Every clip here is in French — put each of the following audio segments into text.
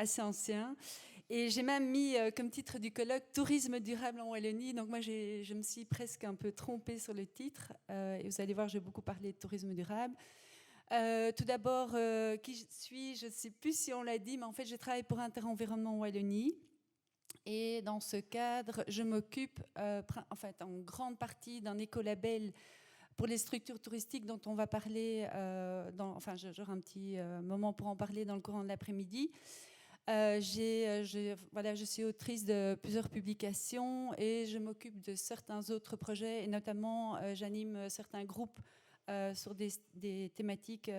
assez ancien. Et j'ai même mis comme titre du colloque Tourisme durable en Wallonie. Donc moi, je me suis presque un peu trompée sur le titre. Et vous allez voir, j'ai beaucoup parlé de tourisme durable. Tout d'abord, qui je suis, je ne sais plus si on l'a dit, mais en fait, je travaille pour Interenvironnement Wallonie. Et dans ce cadre, je m'occupe en fait, en grande partie d'un écolabel pour les structures touristiques dont on va parler, enfin j'aurai un petit moment pour en parler dans le courant de l'après-midi. Voilà, je suis autrice de plusieurs publications et je m'occupe de certains autres projets et notamment j'anime certains groupes sur des thématiques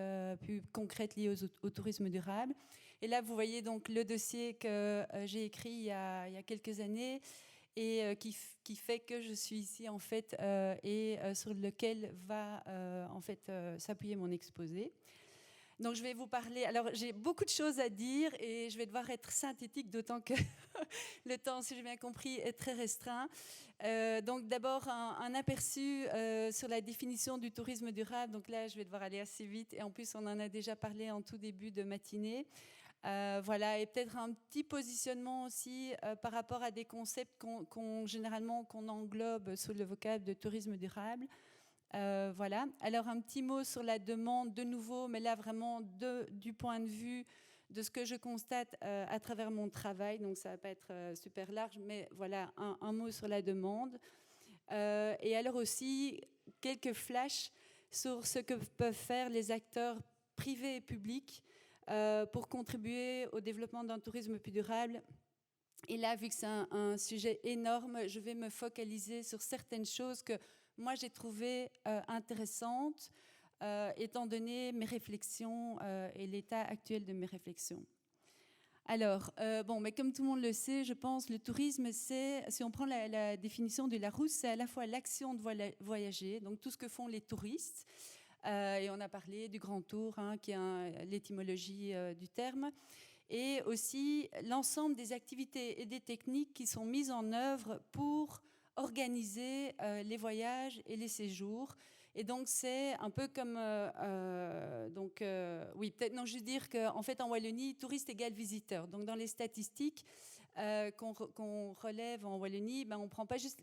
plus concrètes liées au tourisme durable. Et là, vous voyez donc le dossier que j'ai écrit il y a quelques années et qui fait que je suis ici en fait et sur lequel va en fait s'appuyer mon exposé. Donc je vais vous parler, alors j'ai beaucoup de choses à dire et je vais devoir être synthétique, d'autant que le temps, si j'ai bien compris, est très restreint. Donc d'abord un aperçu sur la définition du tourisme durable. Donc là, je vais devoir aller assez vite et en plus on en a déjà parlé en tout début de matinée. Voilà, et peut-être un petit positionnement aussi par rapport à des concepts généralement qu'on englobe sous le vocable de tourisme durable. Voilà. Alors un petit mot sur la demande de nouveau, mais là vraiment du point de vue de ce que je constate à travers mon travail. Donc ça va pas être super large, mais voilà un mot sur la demande. Et alors aussi quelques flashs sur ce que peuvent faire les acteurs privés et publics pour contribuer au développement d'un tourisme plus durable. Et là, vu que c'est un sujet énorme, je vais me focaliser sur certaines choses que moi j'ai trouvées intéressantes, étant donné mes réflexions et l'état actuel de mes réflexions. Alors, bon, mais comme tout le monde le sait, je pense, le tourisme, c'est, si on prend la définition de Larousse, c'est à la fois l'action de voyager, donc tout ce que font les touristes, et on a parlé du Grand Tour, hein, qui est l'étymologie du terme, et aussi l'ensemble des activités et des techniques qui sont mises en œuvre pour organiser les voyages et les séjours. Et donc c'est un peu comme oui, peut-être non, je veux dire qu'en fait en Wallonie, touriste égale visiteur. Donc dans les statistiques qu'on relève en Wallonie, ben, on prend pas juste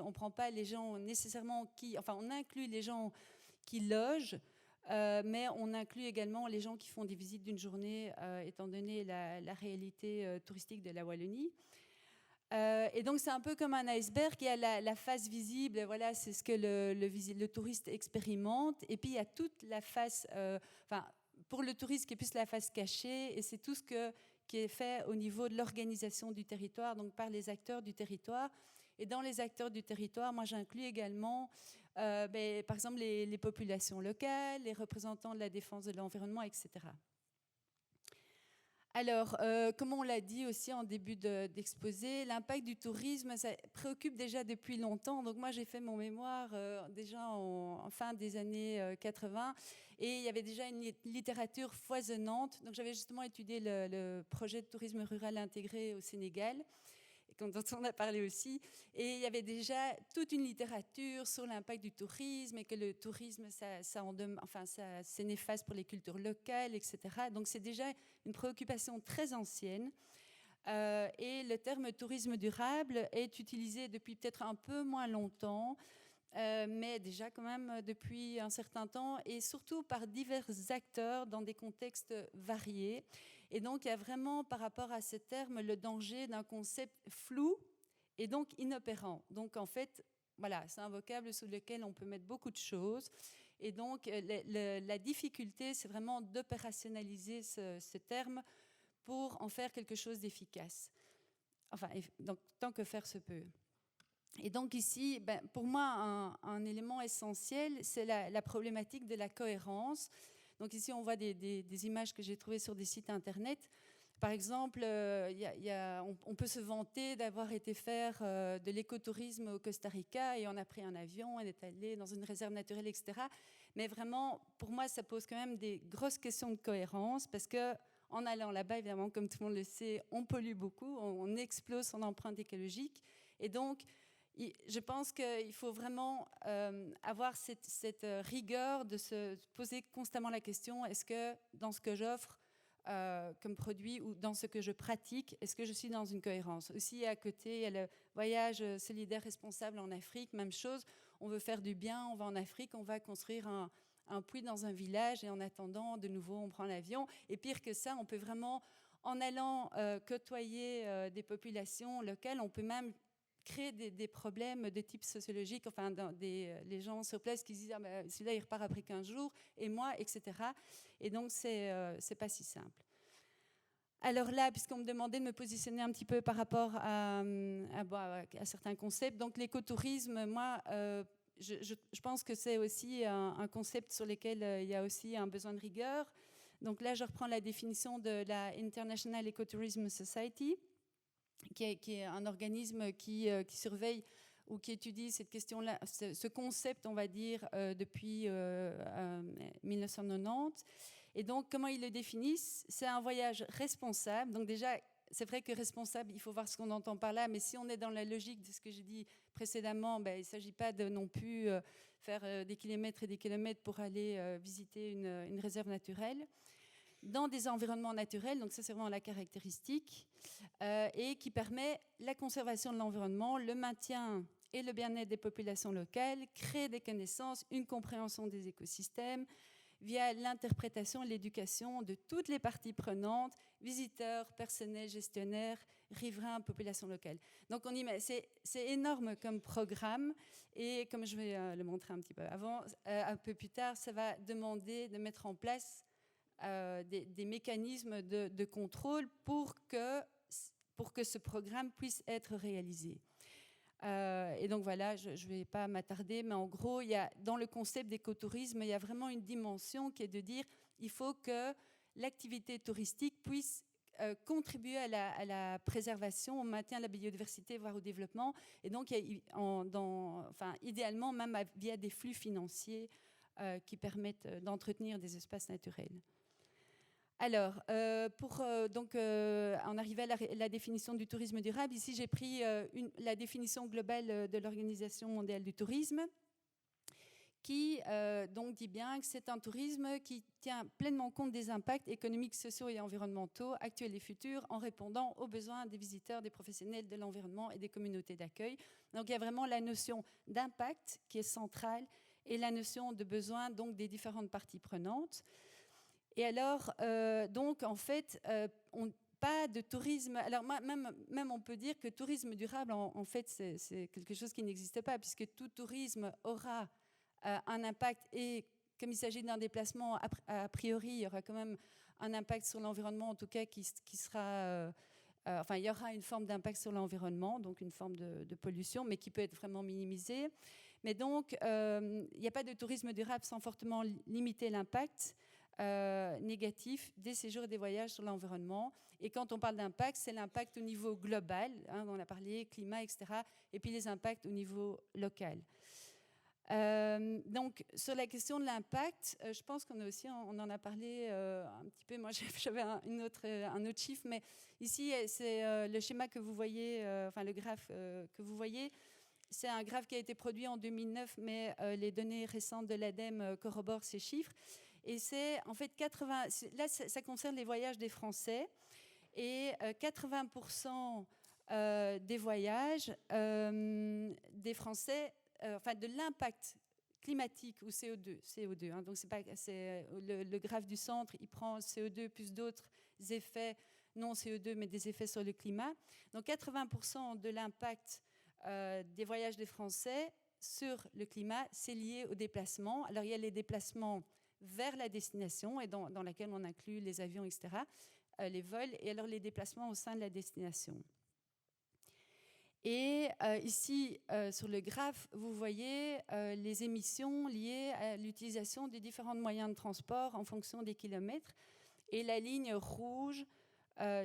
on prend pas les gens nécessairement on inclut les gens qui logent. Mais on inclut également les gens qui font des visites d'une journée, étant donné la réalité touristique de la Wallonie. Et donc c'est un peu comme un iceberg, il y a la face visible, voilà, c'est ce que le touriste expérimente, et puis il y a toute la face, pour le touriste qui est plus la face cachée, et c'est tout ce qui est fait au niveau de l'organisation du territoire, donc par les acteurs du territoire. Et dans les acteurs du territoire, moi j'inclus également, par exemple, les populations locales, les représentants de la défense de l'environnement, etc. Alors, comme on l'a dit aussi en début d'exposé, l'impact du tourisme, ça préoccupe déjà depuis longtemps. Donc moi, j'ai fait mon mémoire déjà en fin des années 80 et il y avait déjà une littérature foisonnante. Donc j'avais justement étudié le projet de tourisme rural intégré au Sénégal, dont on a parlé aussi. Et il y avait déjà toute une littérature sur l'impact du tourisme et que le tourisme, c'est néfaste pour les cultures locales, etc. Donc c'est déjà une préoccupation très ancienne. Et le terme tourisme durable est utilisé depuis peut-être un peu moins longtemps, mais déjà quand même depuis un certain temps, et surtout par divers acteurs dans des contextes variés. Et donc il y a vraiment par rapport à ce terme le danger d'un concept flou et donc inopérant. Donc en fait, voilà, c'est un vocable sous lequel on peut mettre beaucoup de choses. Et donc la difficulté, c'est vraiment d'opérationnaliser ce terme pour en faire quelque chose d'efficace. Enfin, donc, tant que faire se peut. Et donc ici, pour moi, un élément essentiel, c'est la problématique de la cohérence. Donc ici, on voit des images que j'ai trouvées sur des sites internet. Par exemple, on peut se vanter d'avoir été faire de l'écotourisme au Costa Rica et on a pris un avion, on est allé dans une réserve naturelle, etc. Mais vraiment, pour moi, ça pose quand même des grosses questions de cohérence parce que en allant là-bas, évidemment, comme tout le monde le sait, on pollue beaucoup, on explose son empreinte écologique. Et donc, je pense qu'il faut vraiment avoir cette rigueur de se poser constamment la question, est-ce que dans ce que j'offre, comme produit ou dans ce que je pratique, est-ce que je suis dans une cohérence? Aussi, à côté, il y a le voyage solidaire responsable en Afrique, même chose. On veut faire du bien, on va en Afrique, on va construire un puits dans un village et en attendant, de nouveau, on prend l'avion. Et pire que ça, on peut vraiment, en allant côtoyer des populations locales, on peut même créer des problèmes de type sociologique, enfin, les gens sur place qui se disent ah, celui-là il repart après 15 jours, et moi, etc. Et donc, c'est pas si simple. Alors là, puisqu'on me demandait de me positionner un petit peu par rapport à certains concepts, donc l'écotourisme, moi, je pense que c'est aussi un concept sur lequel il y a aussi un besoin de rigueur. Donc là, je reprends la définition de la International Ecotourism Society, qui est un organisme qui surveille ou qui étudie cette question-là, ce concept, on va dire, depuis 1990. Et donc, comment ils le définissent? C'est un voyage responsable. Donc déjà, c'est vrai que responsable, il faut voir ce qu'on entend par là, mais si on est dans la logique de ce que j'ai dit précédemment, il ne s'agit pas de non plus faire des kilomètres et des kilomètres pour aller visiter une réserve naturelle, dans des environnements naturels, donc ça c'est vraiment la caractéristique, et qui permet la conservation de l'environnement, le maintien et le bien-être des populations locales, créer des connaissances, une compréhension des écosystèmes, via l'interprétation et l'éducation de toutes les parties prenantes, visiteurs, personnel, gestionnaires, riverains, population locale. Donc c'est énorme comme programme, et comme je vais le montrer un petit peu avant, un peu plus tard, ça va demander de mettre en place des mécanismes de contrôle pour que ce programme puisse être réalisé. Et donc voilà, je ne vais pas m'attarder, mais en gros, dans le concept d'écotourisme, il y a vraiment une dimension qui est de dire il faut que l'activité touristique puisse contribuer à la préservation, au maintien de la biodiversité, voire au développement, et donc idéalement même via des flux financiers qui permettent d'entretenir des espaces naturels. Alors, pour en arriver à la définition du tourisme durable, ici j'ai pris la définition globale de l'Organisation mondiale du tourisme, qui donc dit bien que c'est un tourisme qui tient pleinement compte des impacts économiques, sociaux et environnementaux actuels et futurs, en répondant aux besoins des visiteurs, des professionnels de l'environnement et des communautés d'accueil. Donc il y a vraiment la notion d'impact qui est centrale, et la notion de besoin donc des différentes parties prenantes. Et alors, donc, en fait, pas de tourisme. Alors, même on peut dire que tourisme durable, en fait, c'est quelque chose qui n'existe pas, puisque tout tourisme aura un impact. Et comme il s'agit d'un déplacement, a priori, il y aura quand même un impact sur l'environnement, en tout cas, qui sera. Enfin, il y aura une forme d'impact sur l'environnement, donc une forme de pollution, mais qui peut être vraiment minimisée. Mais donc, il n'y a pas de tourisme durable sans fortement limiter l'impact négatif des séjours et des voyages sur l'environnement. Et quand on parle d'impact, c'est l'impact au niveau global, hein, on a parlé climat, etc., et puis les impacts au niveau local. Donc, sur la question de l'impact, je pense qu'on en a parlé un petit peu. Moi, j'avais un autre chiffre, mais ici, c'est le schéma que vous voyez, enfin le graphe que vous voyez. C'est un graphe qui a été produit en 2009, mais les données récentes de l'ADEME corroborent ces chiffres. Et c'est en fait 80. Là, ça concerne les voyages des Français, et 80% des voyages des Français, enfin de l'impact climatique ou CO2, hein, donc c'est le graphe du centre, il prend CO2 plus d'autres effets non CO2, mais des effets sur le climat. Donc 80% de l'impact des voyages des Français sur le climat, c'est lié aux déplacements. Alors il y a les déplacements vers la destination, et dans laquelle on inclut les avions, etc., les vols, et alors les déplacements au sein de la destination. Et ici, sur le graphe, vous voyez les émissions liées à l'utilisation des différents moyens de transport en fonction des kilomètres. Et la ligne rouge,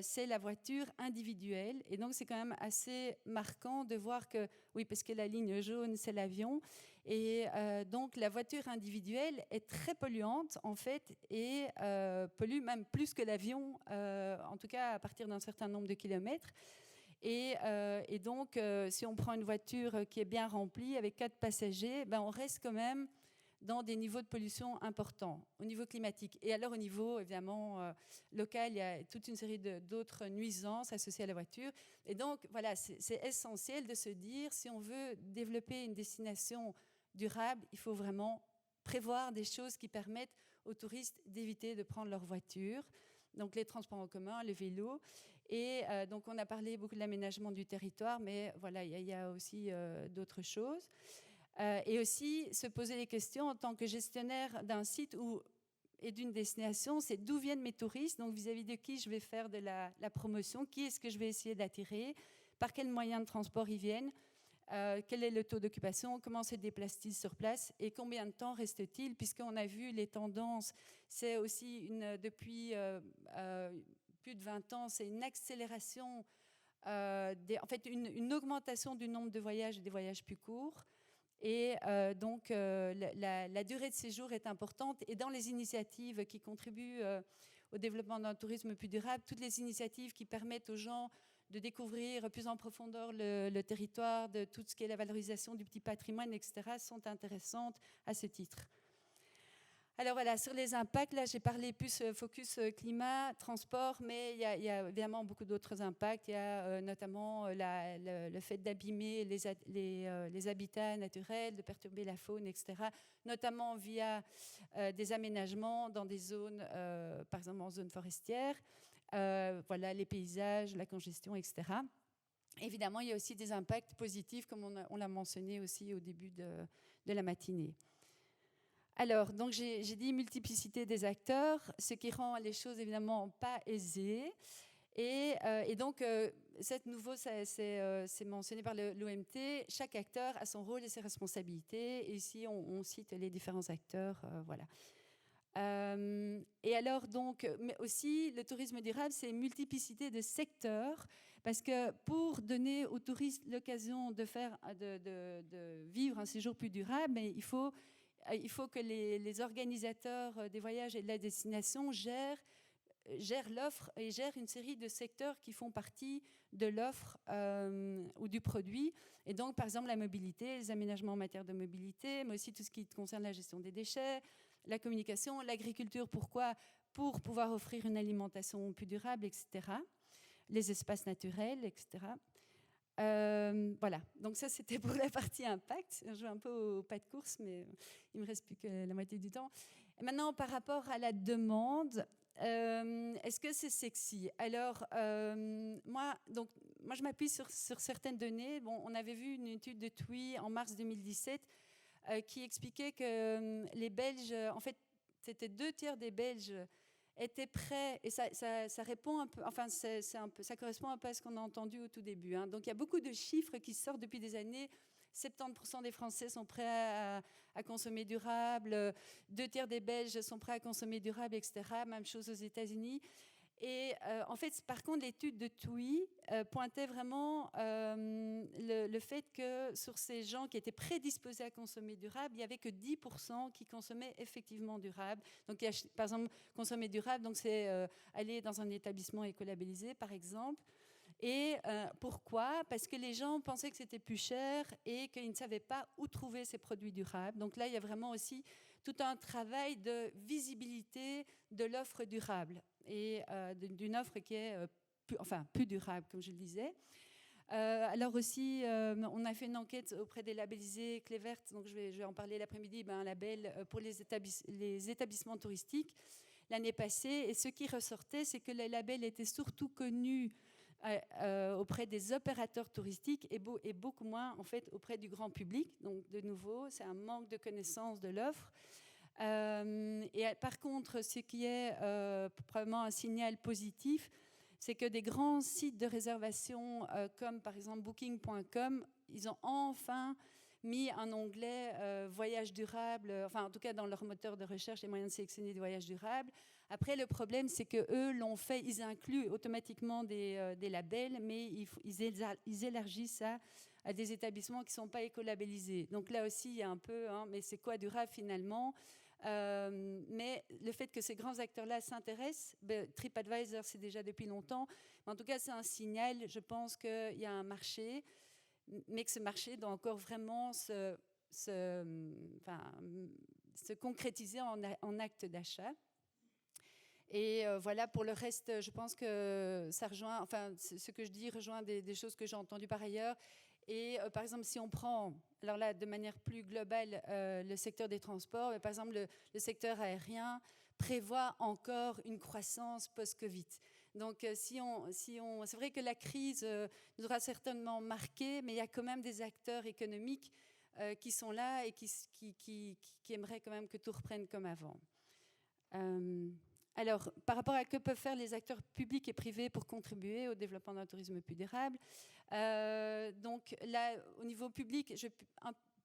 c'est la voiture individuelle. Et donc, c'est quand même assez marquant de voir que, oui, parce que la ligne jaune, c'est l'avion. Et donc, la voiture individuelle est très polluante, en fait, et pollue même plus que l'avion, en tout cas à partir d'un certain nombre de kilomètres. Et donc, si on prend une voiture qui est bien remplie, avec 4 passagers, on reste quand même dans des niveaux de pollution importants au niveau climatique. Et alors au niveau évidemment local, il y a toute une série d'autres nuisances associées à la voiture. Et donc voilà, c'est essentiel de se dire, si on veut développer une destination durable, il faut vraiment prévoir des choses qui permettent aux touristes d'éviter de prendre leur voiture. Donc les transports en commun, le vélo. Et donc on a parlé beaucoup de l'aménagement du territoire, mais voilà, il y a aussi d'autres choses. Et aussi se poser les questions en tant que gestionnaire d'un site et d'une destination, c'est d'où viennent mes touristes, donc vis-à-vis de qui je vais faire de la promotion, qui est-ce que je vais essayer d'attirer, par quels moyens de transport ils viennent, quel est le taux d'occupation, comment se déplacent-ils sur place et combien de temps reste-t-il, puisqu'on a vu les tendances, c'est aussi depuis plus de 20 ans, c'est une accélération, en fait une augmentation du nombre de voyages et des voyages plus courts. Et donc, la durée de séjour est importante. Et dans les initiatives qui contribuent au développement d'un tourisme plus durable, toutes les initiatives qui permettent aux gens de découvrir plus en profondeur le territoire, de tout ce qui est la valorisation du petit patrimoine, etc., sont intéressantes à ce titre. Alors voilà, sur les impacts, là j'ai parlé plus focus climat, transport, mais il y a évidemment beaucoup d'autres impacts. Il y a notamment le fait d'abîmer les habitats naturels, de perturber la faune, etc., notamment via des aménagements dans des zones, par exemple en zone forestière, voilà, les paysages, la congestion, etc. Évidemment, il y a aussi des impacts positifs, comme on l'a mentionné aussi au début de la matinée. Alors, donc j'ai dit multiplicité des acteurs, ce qui rend les choses évidemment pas aisées. Et donc, c'est nouveau, c'est mentionné par l'OMT, chaque acteur a son rôle et ses responsabilités. Et ici, on cite les différents acteurs. Voilà. Et alors, donc, mais aussi, le tourisme durable, c'est une multiplicité de secteurs, parce que pour donner aux touristes l'occasion de vivre un séjour plus durable, il faut que les organisateurs des voyages et de la destination gèrent l'offre et gèrent une série de secteurs qui font partie de l'offre ou du produit. Et donc, par exemple, la mobilité, les aménagements en matière de mobilité, mais aussi tout ce qui concerne la gestion des déchets, la communication, l'agriculture. Pourquoi ? Pour pouvoir offrir une alimentation plus durable, etc. Les espaces naturels, etc. Voilà, donc ça c'était pour la partie impact. Je joue un peu au pas de course, mais il me reste plus que la moitié du temps. Et maintenant, par rapport à la demande, est-ce que c'est sexy ? Alors, moi, je m'appuie sur certaines données. Bon, on avait vu une étude de TUI en mars 2017 qui expliquait que les Belges, en fait, c'était 2/3 des Belges étaient prêts, et ça répond un peu, enfin, ça correspond un peu à ce qu'on a entendu au tout début. Hein. Donc, il y a beaucoup de chiffres qui sortent depuis des années. 70% des Français sont prêts à consommer durable, 2/3 des Belges sont prêts à consommer durable, etc. Même chose aux États-Unis. Et en fait, par contre, l'étude de TUI pointait vraiment le fait que sur ces gens qui étaient prédisposés à consommer durable, il n'y avait que 10% qui consommaient effectivement durable. Donc, par exemple, consommer durable, donc c'est aller dans un établissement écolabellisé, par exemple. Et pourquoi ? Parce que les gens pensaient que c'était plus cher et qu'ils ne savaient pas où trouver ces produits durables. Donc là, il y a vraiment aussi tout un travail de visibilité de l'offre durable et d'une offre qui est plus durable, comme je le disais. Alors aussi, on a fait une enquête auprès des labellisés Clé Verte, donc je vais en parler l'après-midi, un label pour les établissements touristiques l'année passée. Et ce qui ressortait, c'est que les labels étaient surtout connus auprès des opérateurs touristiques et beaucoup moins en fait auprès du grand public. Donc de nouveau, c'est un manque de connaissance de l'offre. Et par contre, ce qui est probablement un signal positif, c'est que des grands sites de réservation comme par exemple Booking.com, ils ont enfin mis un onglet voyage durable, enfin en tout cas dans leur moteur de recherche, les moyens de sélectionner des voyages durables. Après, le problème, c'est qu'eux l'ont fait, ils incluent automatiquement des labels, mais ils élargissent ça à des établissements qui ne sont pas écolabellisés. Donc là aussi, il y a un peu, mais c'est quoi durable finalement ? Mais le fait que ces grands acteurs-là s'intéressent, TripAdvisor, c'est déjà depuis longtemps, mais en tout cas, c'est un signal, je pense qu'il y a un marché, mais que ce marché doit encore vraiment se concrétiser en acte d'achat. Et voilà, pour le reste, je pense que ça rejoint, enfin, ce que je dis rejoint des choses que j'ai entendues par ailleurs. Et par exemple, si on prend, alors là, de manière plus globale, le secteur des transports, par exemple, le secteur aérien prévoit encore une croissance post-Covid. Donc, c'est vrai que la crise nous aura certainement marqué, mais il y a quand même des acteurs économiques qui sont là et qui aimeraient quand même que tout reprenne comme avant. Alors, par rapport à que peuvent faire les acteurs publics et privés pour contribuer au développement d'un tourisme plus durable, donc là, au niveau public, je vais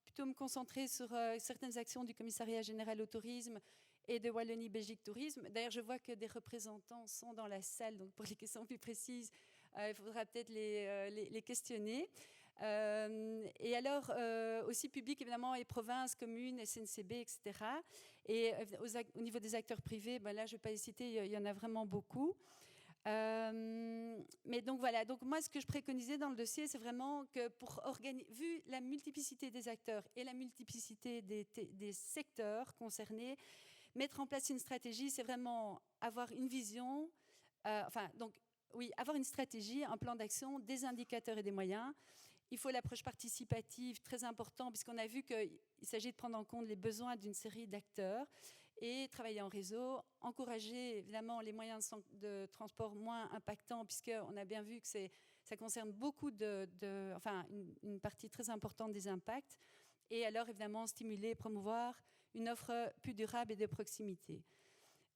plutôt me concentrer sur certaines actions du Commissariat général au tourisme et de Wallonie-Belgique Tourisme. D'ailleurs, je vois que des représentants sont dans la salle, donc pour les questions plus précises, il faudra peut-être les questionner. Et alors, aussi public, évidemment, et provinces, communes, SNCB, etc. Et au niveau des acteurs privés, ben là, je ne vais pas les citer, il y en a vraiment beaucoup. Mais donc voilà, donc moi, ce que je préconisais dans le dossier, c'est vraiment que vu la multiplicité des acteurs et la multiplicité des secteurs concernés, mettre en place une stratégie, c'est vraiment avoir une vision, avoir une stratégie, un plan d'action, des indicateurs et des moyens. Il faut l'approche participative, très important, puisqu'on a vu qu'il s'agit de prendre en compte les besoins d'une série d'acteurs et travailler en réseau, encourager évidemment les moyens de transport moins impactants, puisqu'on a bien vu que ça concerne beaucoup une partie très importante des impacts. Et alors évidemment stimuler, promouvoir une offre plus durable et de proximité.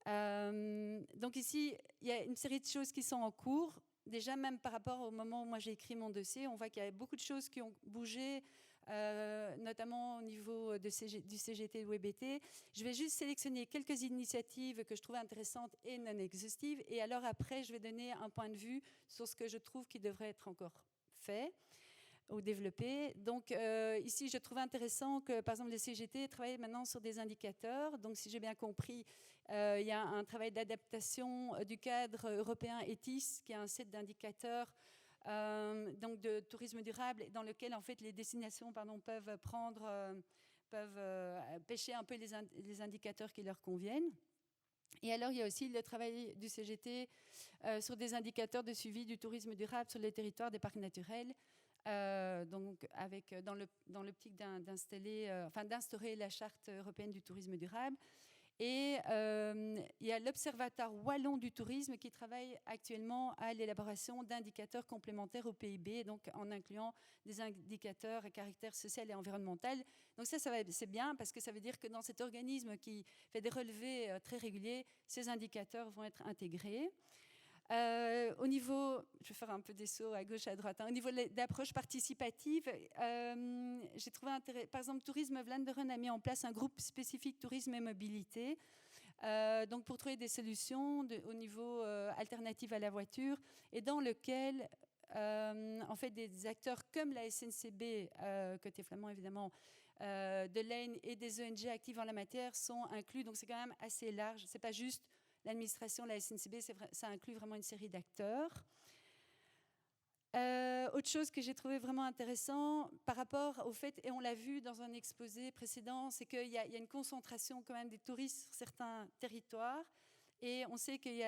Donc ici, il y a une série de choses qui sont en cours. Déjà, même par rapport au moment où moi j'ai écrit mon dossier, on voit qu'il y a beaucoup de choses qui ont bougé, notamment au niveau du CGT et de WBT. Je vais juste sélectionner quelques initiatives que je trouve intéressantes et non exhaustives. Et alors après, je vais donner un point de vue sur ce que je trouve qui devrait être encore fait ou développé. Donc ici, je trouve intéressant que, par exemple, les CGT travaillent maintenant sur des indicateurs. Donc, si j'ai bien compris, il y a un travail d'adaptation du cadre européen ETIS, qui est un set d'indicateurs donc de tourisme durable, dans lequel, en fait, les destinations peuvent pêcher un peu les indicateurs qui leur conviennent. Et alors, il y a aussi le travail du CGT sur des indicateurs de suivi du tourisme durable sur les territoires des parcs naturels. Donc dans l'optique d'instaurer la charte européenne du tourisme durable. Et il y a l'Observatoire wallon du tourisme qui travaille actuellement à l'élaboration d'indicateurs complémentaires au PIB, donc en incluant des indicateurs à caractère social et environnemental. Donc c'est bien parce que ça veut dire que dans cet organisme qui fait des relevés très réguliers, ces indicateurs vont être intégrés. Au niveau, je vais faire un peu des sauts à gauche, à droite. Au niveau d'approche participative, j'ai trouvé intéressant. Par exemple, Tourisme Vlaanderen a mis en place un groupe spécifique tourisme et mobilité, donc pour trouver des solutions au niveau alternative à la voiture, et dans lequel en fait des acteurs comme la SNCB, côté flamand évidemment, de l'AIN et des ONG actives en la matière sont inclus. Donc c'est quand même assez large. C'est pas juste l'administration, la SNCB, ça inclut vraiment une série d'acteurs. Autre chose que j'ai trouvé vraiment intéressant par rapport au fait, et on l'a vu dans un exposé précédent, c'est qu'il y a une concentration quand même des touristes sur certains territoires. Et on sait qu'il y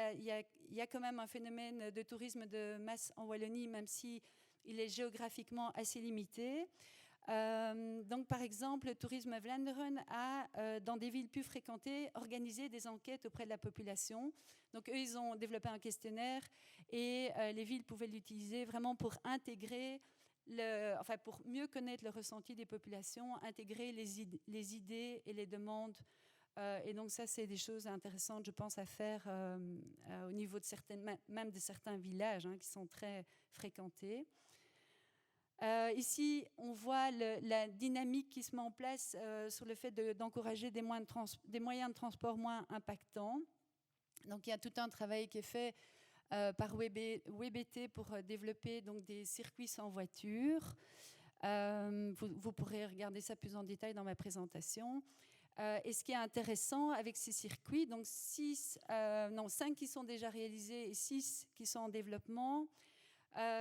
a quand même un phénomène de tourisme de masse en Wallonie, même s'il est géographiquement assez limité. Donc, par exemple, le Tourisme Vlaanderen a, dans des villes plus fréquentées, organisé des enquêtes auprès de la population. Donc, eux, ils ont développé un questionnaire et les villes pouvaient l'utiliser vraiment pour intégrer, pour mieux connaître le ressenti des populations, intégrer les idées et les demandes. Et donc, ça, c'est des choses intéressantes, je pense, à faire au niveau même de certains villages qui sont très fréquentés. Ici, on voit la dynamique qui se met en place sur le fait d'encourager des moyens de transport moins impactants. Donc, il y a tout un travail qui est fait par WBT pour développer donc, des circuits sans voiture. Vous pourrez regarder ça plus en détail dans ma présentation. Et ce qui est intéressant avec ces circuits, donc 5 qui sont déjà réalisés et 6 qui sont en développement,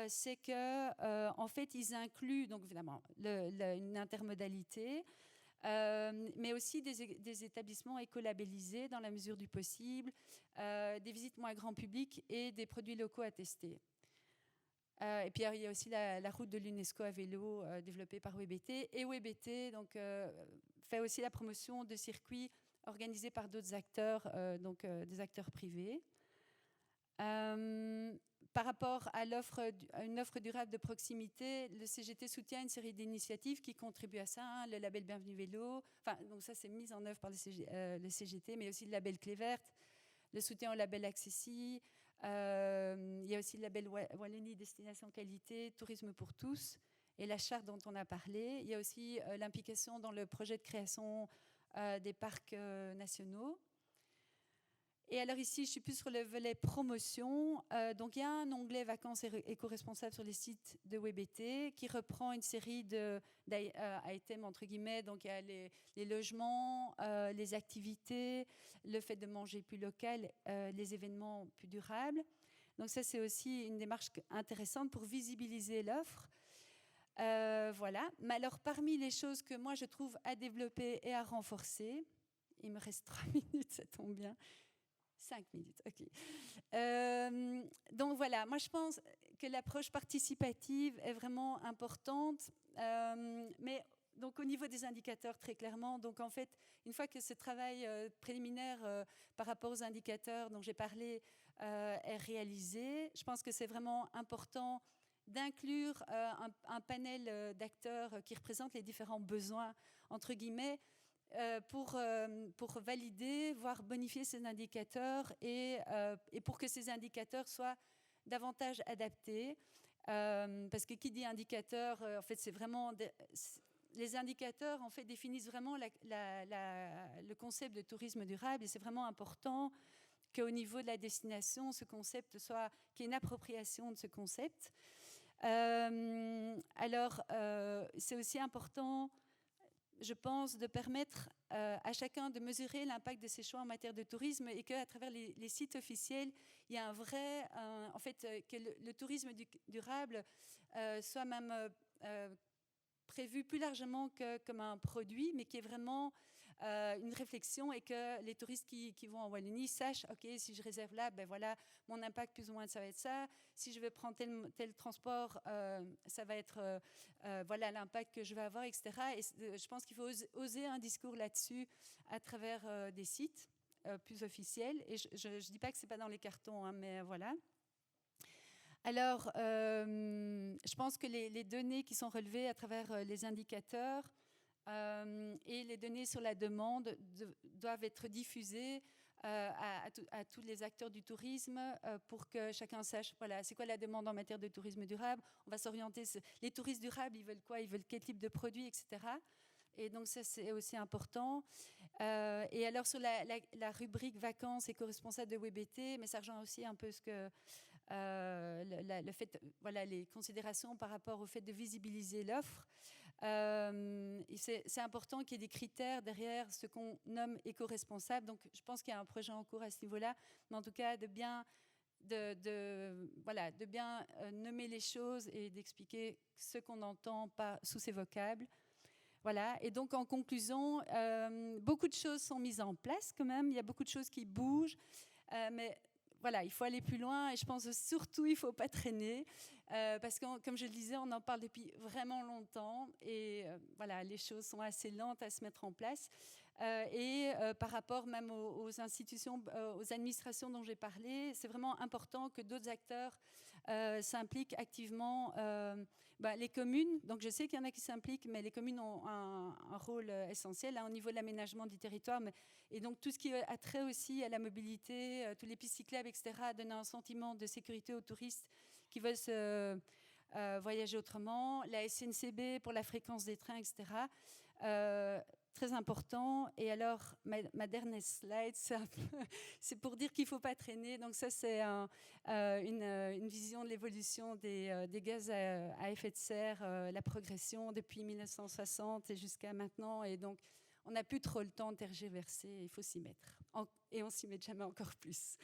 c'est que en fait ils incluent donc évidemment une intermodalité, mais aussi des établissements écolabellisés dans la mesure du possible, des visites moins grand public et des produits locaux à tester. Et puis il y a aussi la route de l'UNESCO à vélo développée par WBT. Et WBT donc, fait aussi la promotion de circuits organisés par d'autres acteurs, des acteurs privés. Par rapport à une offre durable de proximité, le CGT soutient une série d'initiatives qui contribuent à ça, hein, le label Bienvenue Vélo, donc ça c'est mis en œuvre par le CGT, mais aussi le label Clé Verte, le soutien au label Accessi, il y a aussi le label Wallonie Destination Qualité, Tourisme pour tous, et la charte dont on a parlé. Il y a aussi l'implication dans le projet de création des parcs nationaux. Et alors ici, je suis plus sur le volet promotion. Donc il y a un onglet vacances éco-responsables sur les sites de WBT qui reprend une série d'items entre guillemets. Donc il y a les logements, les activités, le fait de manger plus local, les événements plus durables. Donc ça, c'est aussi une démarche intéressante pour visibiliser l'offre. Voilà. Mais alors parmi les choses que moi je trouve à développer et à renforcer, il me reste 3 minutes, ça tombe bien. 5 minutes, ok. Donc voilà, moi je pense que l'approche participative est vraiment importante, mais donc au niveau des indicateurs très clairement, donc en fait une fois que ce travail préliminaire par rapport aux indicateurs dont j'ai parlé est réalisé, je pense que c'est vraiment important d'inclure un panel d'acteurs qui représentent les différents besoins entre guillemets, pour valider, voire bonifier ces indicateurs et pour que ces indicateurs soient davantage adaptés. Parce que qui dit indicateur, en fait, c'est vraiment... les indicateurs, en fait, définissent vraiment le concept de tourisme durable et c'est vraiment important qu'au niveau de la destination, ce concept soit... qu'il y ait une appropriation de ce concept. C'est aussi important... je pense, de permettre à chacun de mesurer l'impact de ses choix en matière de tourisme et qu'à travers les sites officiels, il y a un vrai... en fait, que le tourisme durable soit même prévu plus largement que comme un produit, mais qui est vraiment une réflexion et que les touristes qui vont en Wallonie sachent, OK, si je réserve là, ben voilà, mon impact plus ou moins, ça va être ça. Si je veux prendre tel transport, ça va être, voilà, l'impact que je vais avoir, etc. Et je pense qu'il faut oser un discours là-dessus à travers des sites plus officiels. Et je ne dis pas que ce n'est pas dans les cartons, hein, mais voilà. Alors, je pense que les données qui sont relevées à travers les indicateurs et les données sur la demande doivent être diffusées à tous les acteurs du tourisme pour que chacun sache, voilà, c'est quoi la demande en matière de tourisme durable. On va s'orienter, les touristes durables, ils veulent quoi, ils veulent quel type de produits, etc. Et donc ça, c'est aussi important. Et alors sur la rubrique vacances éco-responsables de WBT, mais ça rejoint aussi un peu ce que... le fait, voilà, les considérations par rapport au fait de visibiliser l'offre. C'est important qu'il y ait des critères derrière ce qu'on nomme éco-responsable. Donc, je pense qu'il y a un projet en cours à ce niveau-là, mais en tout cas, de bien nommer les choses et d'expliquer ce qu'on entend sous ces vocables. Voilà. Et donc, en conclusion, beaucoup de choses sont mises en place quand même. Il y a beaucoup de choses qui bougent, mais voilà, il faut aller plus loin et je pense surtout il ne faut pas traîner parce que, comme je le disais, on en parle depuis vraiment longtemps et voilà, les choses sont assez lentes à se mettre en place. Par rapport même aux institutions, aux administrations dont j'ai parlé, c'est vraiment important que d'autres acteurs s'impliquent activement. Les communes, donc je sais qu'il y en a qui s'impliquent, mais les communes ont un rôle essentiel au niveau de l'aménagement du territoire. Et donc tout ce qui a trait aussi à la mobilité, tous les pistes cyclables, etc., donner un sentiment de sécurité aux touristes qui veulent voyager autrement. La SNCB pour la fréquence des trains, etc. Très important. Et alors, ma dernière slide, c'est pour dire qu'il ne faut pas traîner. Donc ça, c'est une vision de l'évolution des gaz à effet de serre, la progression depuis 1960 et jusqu'à maintenant. Et donc, on n'a plus trop le temps de tergiverser, il faut s'y mettre. Et on s'y met jamais encore plus.